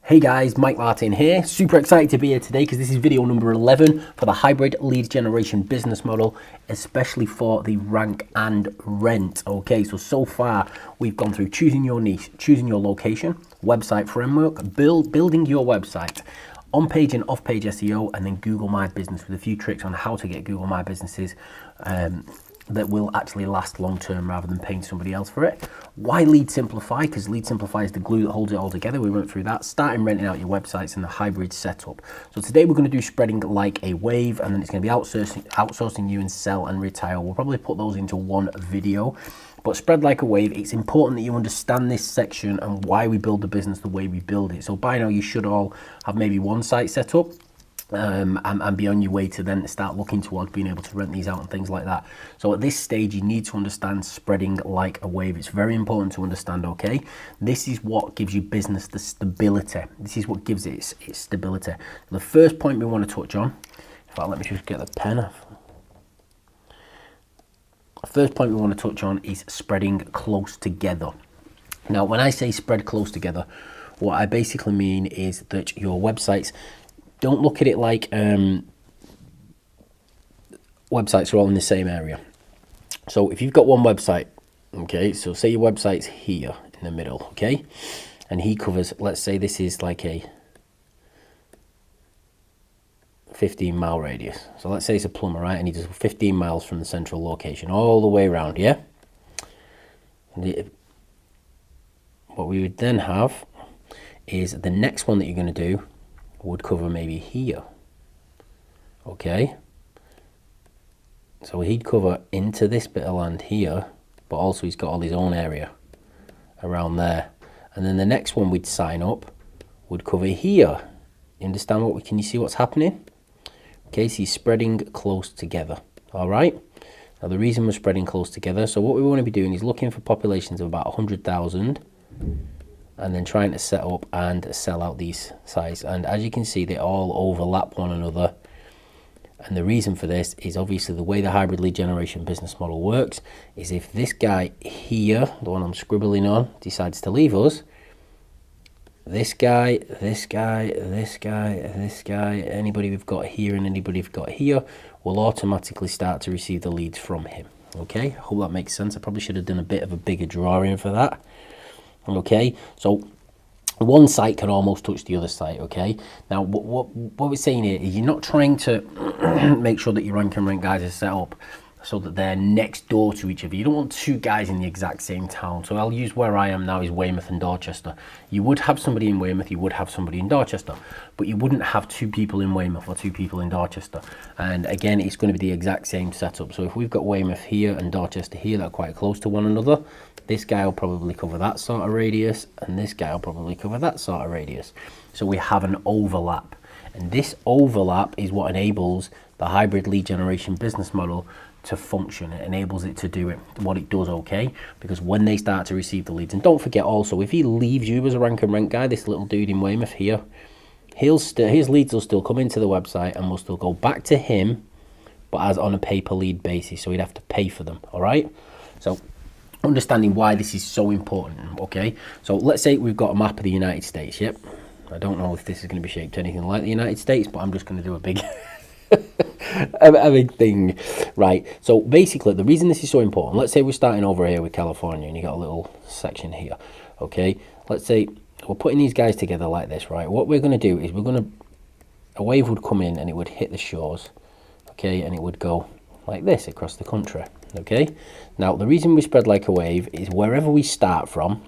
Hey guys, Mike Martin here. Super excited to be here today because this is video number 11 for the hybrid lead generation business model, especially for the rank and rent. Okay, so far we've gone through choosing your niche, choosing your location, website framework, building your website, on-page and off-page SEO, and then Google My Business with a few tricks on how to get Google My Businesses that will actually last long term rather than paying somebody else for it. Why Lead Simplify? Because Lead Simplify is the glue that holds it all together. We went through that, starting renting out your websites and the hybrid setup. So today we're going to do spreading like a wave, and then it's going to be outsourcing you and sell and retire. We'll probably put those into one video. But spread like a wave, it's important that you understand this section and why we build the business the way we build it. So by now you should all have maybe one site set up. And be on your way to then start looking towards being able to rent these out and things like that. So at this stage, you need to understand spreading like a wave. It's very important to understand, okay? This is what gives you business the stability. This is what gives it its stability. The first point we want to touch on, in fact, let me just get the pen off. The first point we want to touch on is spreading close together. Now, when I say spread close together, what I basically mean is that your websites, don't look at it like websites are all in the same area. So if you've got one website, okay, so say your website's here in the middle, okay, and he covers, let's say this is like a 15-mile radius. So let's say it's a plumber, right, and he does 15 miles from the central location all the way around, yeah? And what we would then have is the next one that you're going to do would cover maybe here, okay? So he'd cover into this bit of land here, but also he's got all his own area around there. And then the next one we'd sign up would cover here. You understand can you see what's happening? Okay, so he's spreading close together, all right? Now the reason we're spreading close together, so what we want to be doing is looking for populations of about 100,000 and then trying to set up and sell out these sites. And as you can see, they all overlap one another. And the reason for this is obviously the way the hybrid lead generation business model works is if this guy here, the one I'm scribbling on, decides to leave us, this guy, this guy, this guy, this guy, anybody we've got here and anybody we've got here will automatically start to receive the leads from him. Okay, I hope that makes sense. I probably should have done a bit of a bigger drawing for that. Okay, so one site can almost touch the other site, okay? Now, what we're saying here is you're not trying to make sure that your rank and rent guys are set up so that they're next door to each other. You don't want two guys in the exact same town. So I'll use where I am now is Weymouth and Dorchester. You would have somebody in Weymouth, you would have somebody in Dorchester, but you wouldn't have two people in Weymouth or two people in Dorchester. And again, it's going to be the exact same setup. So if we've got Weymouth here and Dorchester here that are quite close to one another, this guy will probably cover that sort of radius, and this guy will probably cover that sort of radius. So we have an overlap. And this overlap is what enables the hybrid lead generation business model to function. It enables it to do what it does, okay? Because when they start to receive the leads, and don't forget also, if he leaves you as a rank and rent guy, this little dude in Weymouth here, his leads will still come into the website and will still go back to him, but as on a pay-per-lead basis, so he'd have to pay for them, all right? So understanding why this is so important, okay? So let's say we've got a map of the United States, yep. I don't know if this is going to be shaped anything like the United States, but I'm just going to do a big a big thing, right? So basically, the reason this is so important, let's say we're starting over here with California and you got a little section here, okay? Let's say we're putting these guys together like this, right? What we're going to do is a wave would come in and it would hit the shores, okay? And it would go like this across the country, okay? Now, the reason we spread like a wave is wherever we start from,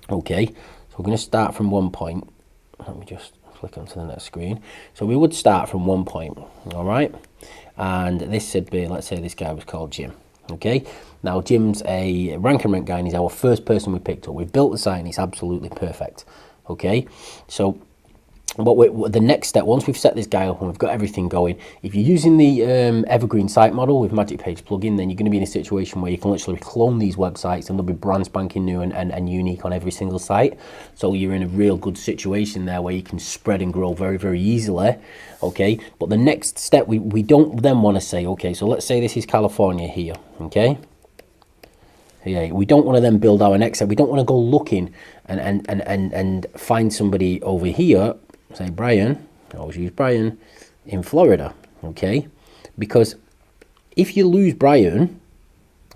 okay? So we're going to start from one point. Let me just flick onto the next screen. So we would start from one point, all right? And this would be, let's say this guy was called Jim, okay? Now, Jim's a rank and rent guy, and he's our first person we picked up. We've built the site, and it's absolutely perfect, okay? So the next step, once we've set this guy up and we've got everything going, if you're using the evergreen site model with Magic Page plugin, then you're going to be in a situation where you can literally clone these websites and they'll be brand spanking new and unique on every single site. So you're in a real good situation there where you can spread and grow very, very easily, okay? But the next step, we don't then want to say, okay, so let's say this is California here, okay? Yeah, we don't want to then build our next set. We don't want to go looking and find somebody over here, say Brian, I always use Brian, in Florida, okay? Because if you lose Brian,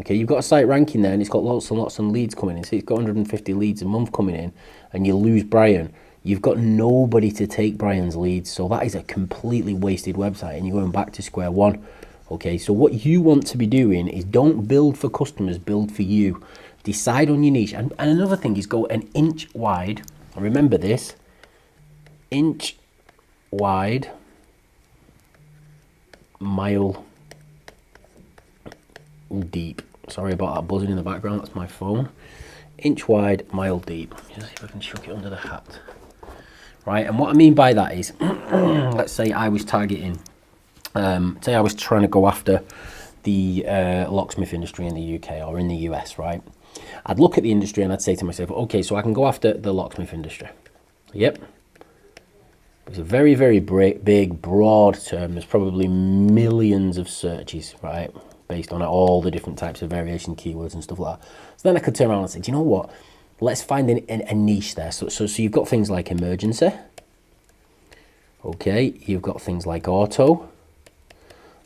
okay, you've got a site ranking there and it's got lots and lots of leads coming in. So it's got 150 leads a month coming in, and you lose Brian, you've got nobody to take Brian's leads. So that is a completely wasted website and you're going back to square one. Okay, so what you want to be doing is don't build for customers, build for you. Decide on your niche. And another thing is go an inch wide. And remember this, inch wide, mile deep. Sorry about that buzzing in the background, that's my phone. Inch wide, mile deep. Just see if I can chuck it under the hat. Right, and what I mean by that is, let's say I was targeting, say I was trying to go after the locksmith industry in the UK or in the US, right? I'd look at the industry and I'd say to myself, okay, so I can go after the locksmith industry. Yep. It's a very, very big, broad term. There's probably millions of searches, right? Based on all the different types of variation keywords and stuff like that. So then I could turn around and say, do you know what? Let's find a niche there. So you've got things like emergency. Okay, you've got things like auto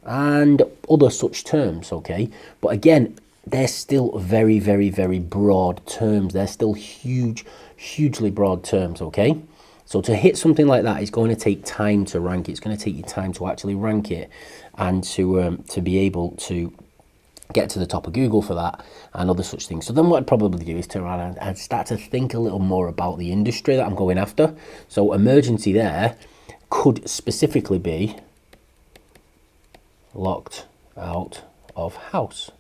and other such terms, okay? But again, they're still very, very, very broad terms. They're still hugely broad terms, okay? So to hit something like that, it's going to take time to rank. It's going to take you time to actually rank it and to be able to get to the top of Google for that and other such things. So then what I'd probably do is turn around and start to think a little more about the industry that I'm going after. So emergency there could specifically be locked out of house.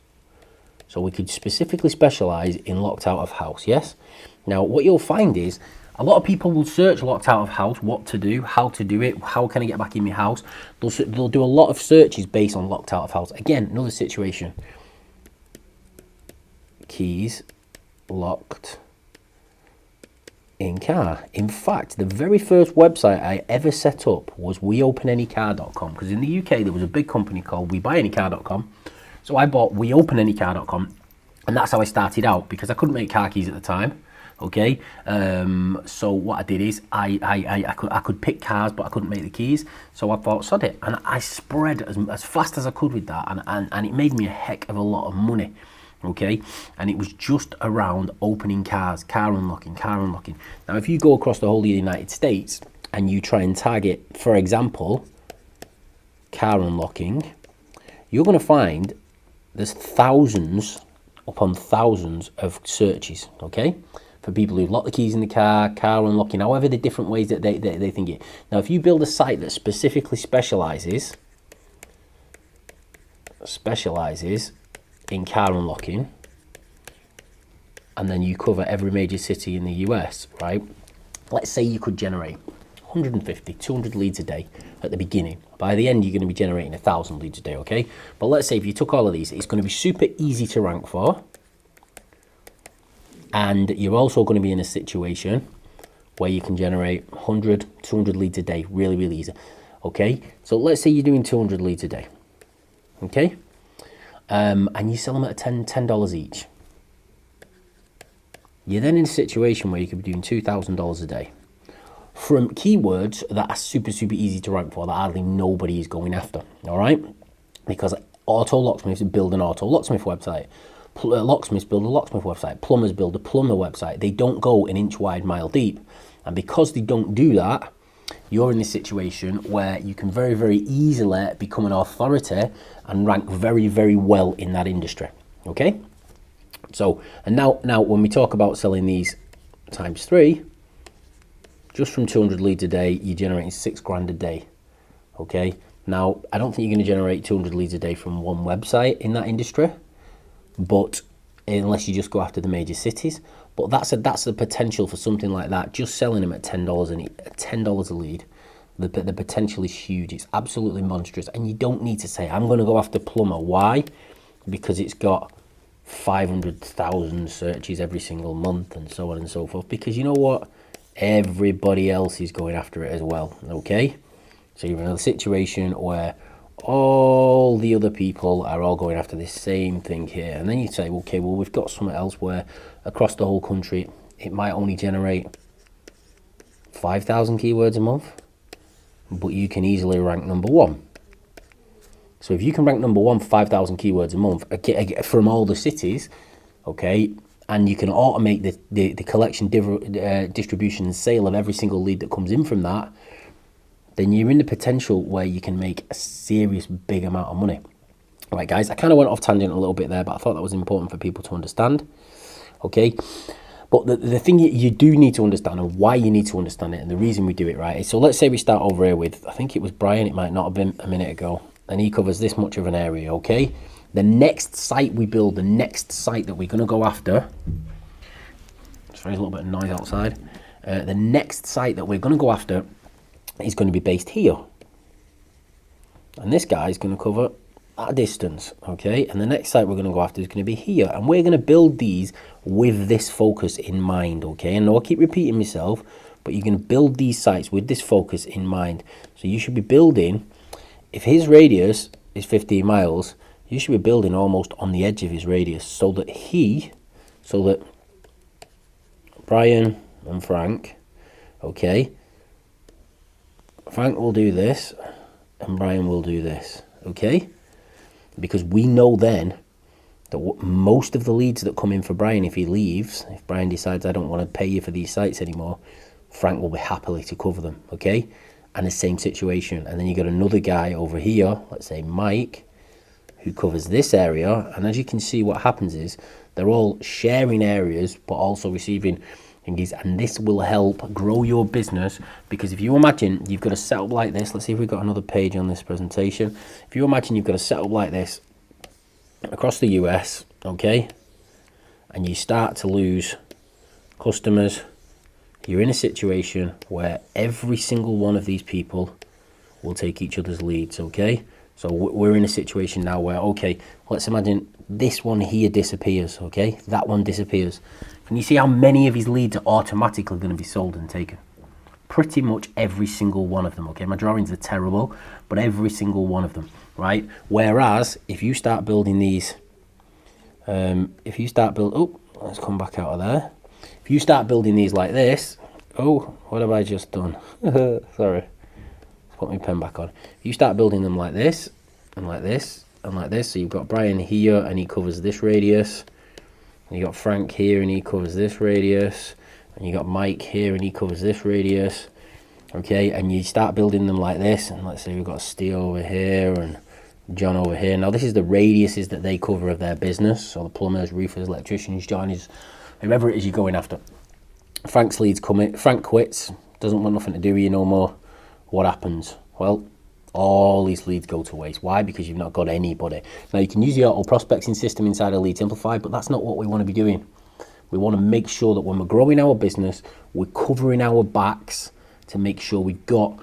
So we could specifically specialize in locked out of house, yes? Now, what you'll find is a lot of people will search locked out of house, what to do, how to do it, how can I get back in my house. They'll do a lot of searches based on locked out of house. Again, another situation. Keys locked in car. In fact, the very first website I ever set up was weopenanycar.com, because in the UK there was a big company called webuyanycar.com. So I bought weopenanycar.com, and that's how I started out, because I couldn't make car keys at the time. Okay, so what I did is I could pick cars, but I couldn't make the keys. So I thought, sod it, and I spread as fast as I could with that, and it made me a heck of a lot of money. Okay, and it was just around opening cars, car unlocking. Now, if you go across the whole of the United States and you try and target, for example, car unlocking, you're going to find there's thousands upon thousands of searches. Okay, for people who lock the keys in the car unlocking, however the different ways that they think it. Now, if you build a site that specifically specializes in car unlocking, and then you cover every major city in the US, right? Let's say you could generate 150, 200 leads a day at the beginning. By the end, you're going to be generating 1,000 leads a day, okay? But let's say if you took all of these, it's going to be super easy to rank for. And you're also going to be in a situation where you can generate 100, 200 leads a day, really, really easy. Okay, so let's say you're doing 200 leads a day, okay? And you sell them at $10 each. You're then in a situation where you could be doing $2,000 a day from keywords that are super, super easy to rank for, that hardly nobody is going after, all right? Because auto locksmiths build an auto locksmith website. Locksmiths build a locksmith website. Plumbers build a plumber website. They don't go an inch wide, mile deep. And because they don't do that, you're in this situation where you can very, very easily become an authority and rank very, very well in that industry. Okay? So, and now when we talk about selling these times 3, just from 200 leads a day, you're generating $6,000 a day. Okay? Now, I don't think you're going to generate 200 leads a day from one website in that industry, but unless you just go after the major cities. But that's the potential for something like that. Just selling them at $10 a lead, the potential is huge. It's absolutely monstrous, and you don't need to say, I'm going to go after plumber. Why? Because it's got 500,000 searches every single month and so on and so forth. Because you know what? Everybody else is going after it as well. Okay? So you're in a situation where all all the other people are all going after this same thing here. And then you say, okay, well, we've got something else where across the whole country, it might only generate 5,000 keywords a month, but you can easily rank number 1. So if you can rank number 1 for 5,000 keywords a month from all the cities, okay, and you can automate the collection, distribution and sale of every single lead that comes in from that, then you're in the potential where you can make a serious big amount of money. All right, guys, I kind of went off tangent a little bit there, but I thought that was important for people to understand, okay? But the thing you do need to understand, and why you need to understand it, and the reason we do it, right, is, so let's say we start over here with, I think it was Brian, it might not have been a minute ago, and he covers this much of an area, okay? The next site we build, the next site that we're going to go after, sorry, there's a little bit of noise outside, the next site that we're going to go after is going to be based here. And this guy is going to cover that distance, okay? And the next site we're going to go after is going to be here. And we're going to build these with this focus in mind, okay? And I'll keep repeating myself, but you're going to build these sites with this focus in mind. So you should be building, if his radius is 15 miles, you should be building almost on the edge of his radius so that Brian and Frank, okay, Frank will do this and Brian will do this, okay? Because we know then that most of the leads that come in for Brian, if he leaves, if Brian decides I don't want to pay you for these sites anymore, Frank will be happily to cover them, okay? And the same situation. And then you got another guy over here, let's say Mike, who covers this area. And as you can see, what happens is they're all sharing areas, but also receiving. And this will help grow your business, because if you imagine you've got a setup like this, let's see if we've got another page on this presentation. If you imagine you've got a setup like this across the US, okay, and you start to lose customers, you're in a situation where every single one of these people will take each other's leads, okay? So we're in a situation now where, okay, let's imagine this one here disappears, okay? That one disappears. Can you see how many of his leads are automatically going to be sold and taken? Pretty much every single one of them, okay? My drawings are terrible, but every single one of them, right? Whereas, if you start building these, oh, let's come back out of there. If you start building these like this, oh, what have I just done? Sorry. Put my pen back on. If you start building them like this, and like this, and like this, so you've got Brian here, and he covers this radius, and you got Frank here, and he covers this radius, and you got Mike here, and he covers this radius, okay, and you start building them like this, and let's say we've got Steve over here, and John over here. Now this is the radiuses that they cover of their business, so the plumbers, roofers, electricians, joiners, whoever it is you're going after. Frank's leads come in, Frank quits, doesn't want nothing to do with you no more. What happens? Well, all these leads go to waste. Why? Because you've not got anybody. Now you can use the auto prospecting system inside of Lead Simplify, but that's not what we want to be doing. We want to make sure that when we're growing our business, we're covering our backs to make sure we've got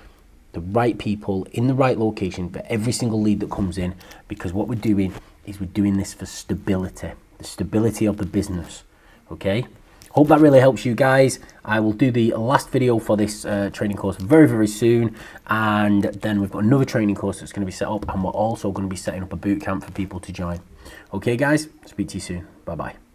the right people in the right location for every single lead that comes in, because what we're doing is we're doing this for stability, the stability of the business, okay? Hope that really helps you guys. I will do the last video for this training course very, very soon. And then we've got another training course that's going to be set up. And we're also going to be setting up a boot camp for people to join. Okay, guys, speak to you soon. Bye-bye.